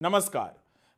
नमस्कार,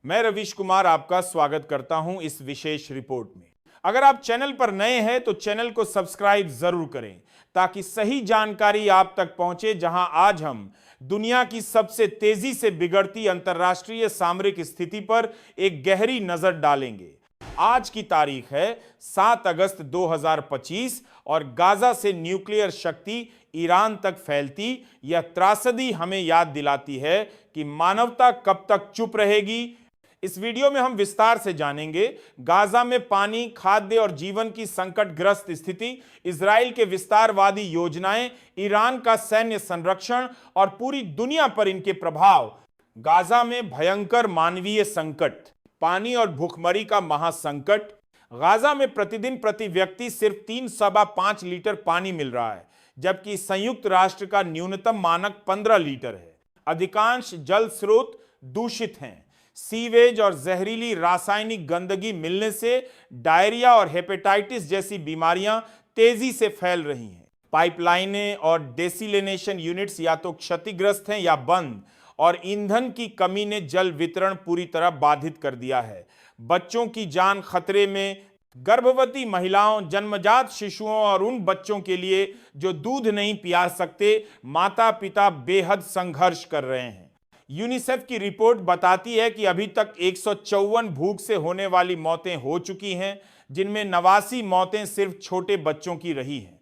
मैं रवीश कुमार आपका स्वागत करता हूं इस विशेष रिपोर्ट में। अगर आप चैनल पर नए हैं तो चैनल को सब्सक्राइब जरूर करें ताकि सही जानकारी आप तक पहुंचे। जहां आज हम दुनिया की सबसे तेजी से बिगड़ती अंतर्राष्ट्रीय सामरिक स्थिति पर एक गहरी नजर डालेंगे। आज की तारीख है 7 अगस्त 2025 और गाजा से न्यूक्लियर शक्ति ईरान तक फैलती यह त्रासदी हमें याद दिलाती है कि मानवता कब तक चुप रहेगी। इस वीडियो में हम विस्तार से जानेंगे गाजा में पानी, खाद्य और जीवन की संकटग्रस्त स्थिति, इजराइल के विस्तारवादी योजनाएं, ईरान का सैन्य संरक्षण और पूरी दुनिया पर इनके प्रभाव। गाजा में भयंकर मानवीय संकट, पानी और भूखमरी का महासंकट। गाजा में प्रतिदिन प्रति व्यक्ति सिर्फ 3.5 लीटर पानी मिल रहा है, जबकि संयुक्त राष्ट्र का न्यूनतम मानक 15 लीटर है। अधिकांश जल स्रोत दूषित हैं। सीवेज और जहरीली रासायनिक गंदगी मिलने से डायरिया और हेपेटाइटिस जैसी बीमारियां तेजी से फैल रही हैं। पाइपलाइनें और डेसिलिनेशन यूनिट्स या तो क्षतिग्रस्त हैं या बंद, और ईंधन की कमी ने जल वितरण पूरी तरह बाधित कर दिया है। बच्चों की जान खतरे में। गर्भवती महिलाओं, जन्मजात शिशुओं और उन बच्चों के लिए जो दूध नहीं पिया सकते, माता पिता बेहद संघर्ष कर रहे हैं। यूनिसेफ की रिपोर्ट बताती है कि अभी तक 154 भूख से होने वाली मौतें हो चुकी हैं, जिनमें 89 मौतें सिर्फ छोटे बच्चों की रही हैं।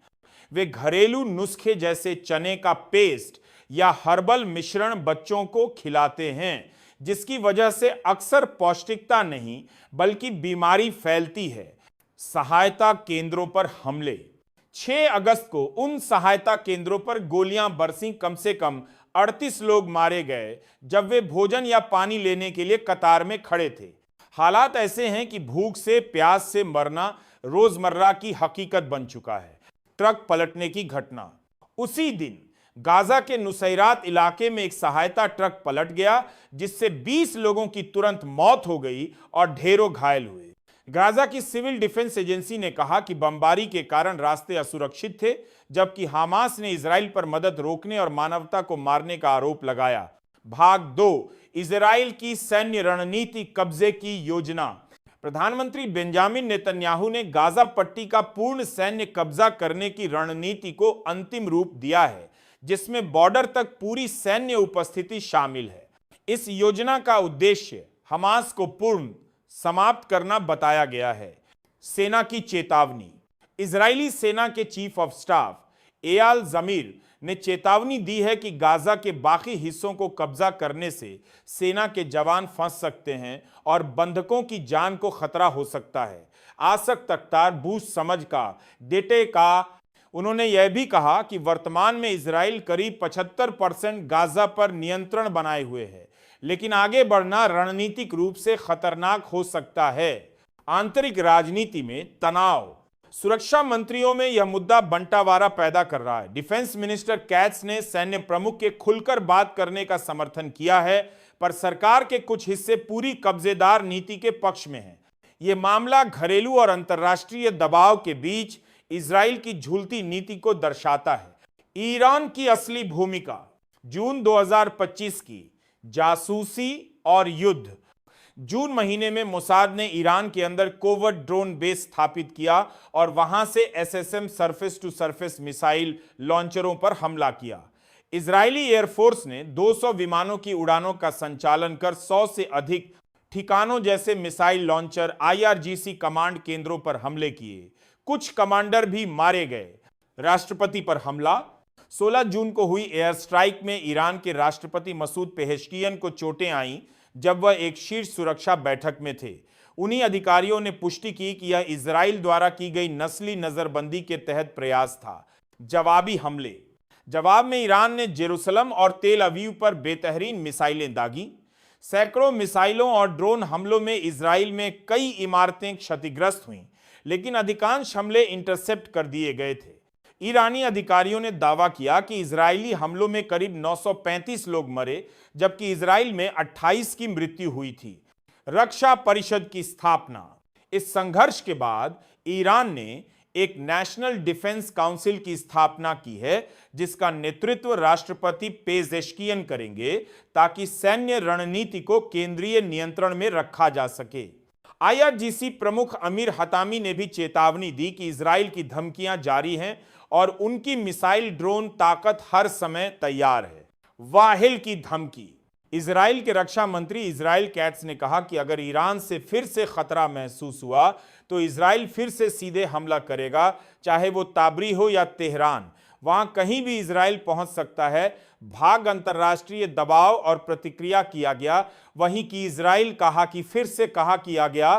वे घरेलू नुस्खे जैसे चने का पेस्ट या हर्बल मिश्रण बच्चों को खिलाते हैं, जिसकी वजह से अक्सर पौष्टिकता नहीं बल्कि बीमारी फैलती है। सहायता केंद्रों पर हमले। 6 अगस्त को उन सहायता केंद्रों पर गोलियां बरसीं। कम से कम 38 लोग मारे गए जब वे भोजन या पानी लेने के लिए कतार में खड़े थे। हालात ऐसे हैं कि भूख से, प्यास से मरना रोजमर्रा की हकीकत बन चुका है। ट्रक पलटने की घटना। उसी दिन गाजा के नुसैरात इलाके में एक सहायता ट्रक पलट गया, जिससे 20 लोगों की तुरंत मौत हो गई और ढेरों घायल हुए। गाजा की सिविल डिफेंस एजेंसी ने कहा कि बमबारी के कारण रास्ते असुरक्षित थे, जबकि हमास ने इजराइल पर मदद रोकने और मानवता को मारने का आरोप लगाया। भाग 2, इजराइल की सैन्य रणनीति, कब्जे की योजना। प्रधानमंत्री बेंजामिन नेतन्याहू ने गाजा पट्टी का पूर्ण सैन्य कब्जा करने की रणनीति को अंतिम रूप दिया है, जिसमें बॉर्डर तक पूरी सैन्य उपस्थिति शामिल है। इस योजना का उद्देश्य हमास को पूर्ण समाप्त करना बताया गया है। सेना की चेतावनी। इजरायली सेना के चीफ ऑफ स्टाफ एयाल जमीर ने चेतावनी दी है कि गाजा के बाकी हिस्सों को कब्जा करने से सेना के जवान फंस सकते हैं और बंधकों की जान को खतरा हो सकता है। आसक्त अख्तार बूझ समझ का डेटे का। उन्होंने यह भी कहा कि वर्तमान में इजराइल करीब 75% गाजा पर नियंत्रण बनाए हुए है, लेकिन आगे बढ़ना रणनीतिक रूप से खतरनाक हो सकता है। आंतरिक राजनीति में तनाव। सुरक्षा मंत्रियों में यह मुद्दा बंटावारा पैदा कर रहा है। डिफेंस मिनिस्टर कैट्स ने सैन्य प्रमुख के खुलकर बात करने का समर्थन किया है, पर सरकार के कुछ हिस्से पूरी कब्जेदार नीति के पक्ष में हैं। यह मामला घरेलू और अंतर्राष्ट्रीय दबाव के बीच इजराइल की झूलती नीति को दर्शाता है। ईरान की असली भूमिका। जून 2025 की जासूसी और युद्ध। जून महीने में मोसाद ने ईरान के अंदर कोवर्ट ड्रोन बेस स्थापित किया और वहां से SSM surface to surface missile लॉन्चरों पर हमला किया। इजरायली एयरफोर्स ने 200 विमानों की उड़ानों का संचालन कर 100 से अधिक ठिकानों जैसे मिसाइल लॉन्चर, आईआरजीसी कमांड केंद्रों पर हमले किए। कुछ कमांडर भी मारे गए। राष्ट्रपति पर हमला। 16 जून को हुई एयर स्ट्राइक में ईरान के राष्ट्रपति मसूद पेहेश्कियन को चोटें आईं जब वह एक शीर्ष सुरक्षा बैठक में थे। उन्हीं अधिकारियों ने पुष्टि की कि यह इजराइल द्वारा की गई नस्ली नजरबंदी के तहत प्रयास था। जवाबी हमले। जवाब में ईरान ने जेरूसलम और तेल अवीव पर बेतहरीन मिसाइलें दागी। सैकड़ों मिसाइलों और ड्रोन हमलों में इजराइल में कई इमारतें क्षतिग्रस्त हुईं, लेकिन अधिकांश हमले इंटरसेप्ट कर दिए गए थे। ईरानी अधिकारियों ने दावा किया कि इजरायली हमलों में करीब 935 लोग मरे, जबकि इजराइल में 28 की मृत्यु हुई थी। रक्षा परिषद की स्थापना। इस संघर्ष के बाद ईरान ने एक नेशनल डिफेंस काउंसिल की स्थापना की है जिसका नेतृत्व राष्ट्रपति पेजेशकियन करेंगे ताकि सैन्य रणनीति को केंद्रीय नियंत्रण में रखा जा सके। आईआरजीसी प्रमुख अमीर हतामी ने भी चेतावनी दी कि इजराइल की धमकियां जारी हैं और उनकी मिसाइल ड्रोन ताकत हर समय तैयार है। वाहिल की धमकी। इजराइल के रक्षा मंत्री इजराइल कैट्स ने कहा कि अगर ईरान से फिर से खतरा महसूस हुआ तो इजराइल फिर से सीधे हमला करेगा, चाहे वो ताबरी हो या तेहरान, वहां कहीं भी इजराइल पहुंच सकता है। भाग अंतर्राष्ट्रीय दबाव और प्रतिक्रिया किया गया, वहीं की इजराइल कहा कि फिर से कहा किया गया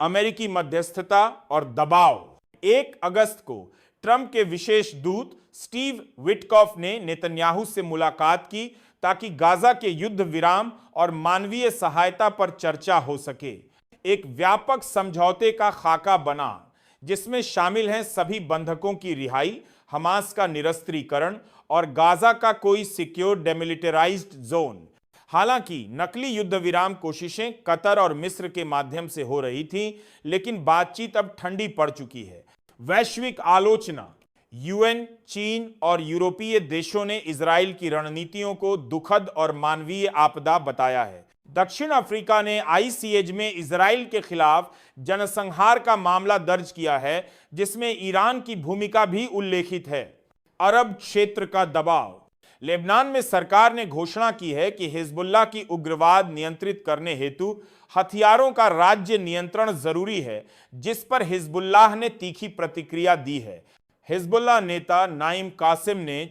अमेरिकी मध्यस्थता और दबाव। 1 अगस्त को ट्रंप के विशेष दूत स्टीव विटकॉफ ने नेतन्याहू से मुलाकात की ताकि गाजा के युद्ध विराम और मानवीय सहायता पर चर्चा हो सके। एक व्यापक समझौते का खाका बना जिसमें शामिल हैं सभी बंधकों की रिहाई, हमास का निरस्त्रीकरण और गाजा का कोई सिक्योर डेमिलिटराइज्ड जोन। हालांकि नकली युद्ध विराम कोशिशें कतर और मिस्र के माध्यम से हो रही थीं, लेकिन बातचीत अब ठंडी पड़ चुकी है। वैश्विक आलोचना। यूएन, चीन और यूरोपीय देशों ने इजराइल की रणनीतियों को दुखद और मानवीय आपदा बताया है। दक्षिण अफ्रीका ने आईसीएज में इजराइल के खिलाफ जनसंहार का मामला दर्ज किया है जिसमें ईरान की भूमिका भी उल्लेखित है। अरब क्षेत्र का दबाव। लेबनान में सरकार ने घोषणा की है कि हिजबुल्लाह की उग्रवाद नियंत्रित करने हेतु हथियारों का राज्य नियंत्रण जरूरी है, जिस पर हिजबुल्लाह ने तीखी प्रतिक्रिया दी है। हिजबुल्लाह नेता नाइम कासिम ने